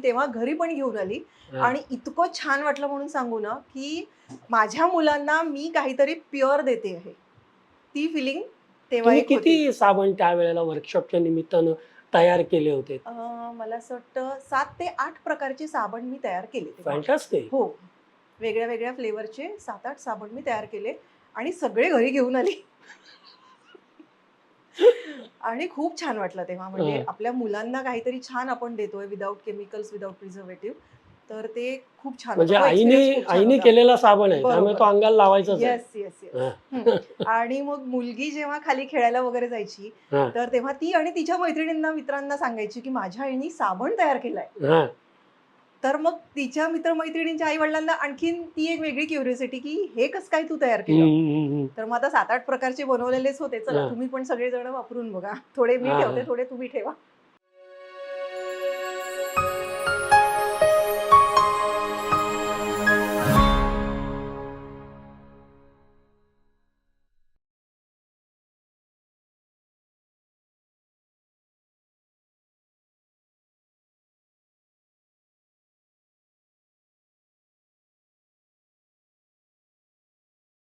तेव्हा घरी पण घेऊन आली हा. आणि इतकं छान वाटलं म्हणून सांगू ना, की माझ्या मुलांना मी काहीतरी प्युअर देते आहे. ती फिलिंग तेव्हा तुम्ही एक होती. किती साबण त्यावेळेला वर्कशॉपच्या निमित्तानं तयार केले होते? मला असं वाटतं 7 ते 8 प्रकारचे साबण मी तयार केले तेव्हा. फॅन्टास्टिक. हो. वेगळ्या-वेगळ्या फ्लेवरचे 7-8 साबण मी तयार केले आणि सगळे घरी घेऊन आली. आणि खूप छान वाटलं तेव्हा. म्हणजे आपल्या मुलांना काहीतरी छान आपण देतोय विदाऊट केमिकल्स, विदाऊट प्रिझर्व्हेटिव्ह. तर ते खूप छान म्हणजे होतं. तो एक्सपिरियन्स आईने खूप छान आईने होता. केलेला साबण आहे त्यामुळे बरोबर. तो अंगाला लावायचाच आहे. Yes, yes, yes. हा. आणि मग मुलगी जेव्हा खाली खेळायला वगैरे जायची, हा. तर तेव्हा ती आणि तिच्या मैत्रिणींना, मित्रांना सांगायची, की माझ्या आईनी साबण तयार केलाय. हा. तर मग तिच्या मित्र-मैत्रिणींच्या आई-वडिलांना आणखीन ती एक वेगळी क्युरिओसिटी, की हे कसं काय तू तयार केलं? तर मग आता 7-8 प्रकारचे बनवलेलेच होते. चला हा. तुम्ही पण सगळेजण वापरून बघा. थोडे मी हा. ठेवते, हा. थोडे तुम्ही ठेवा.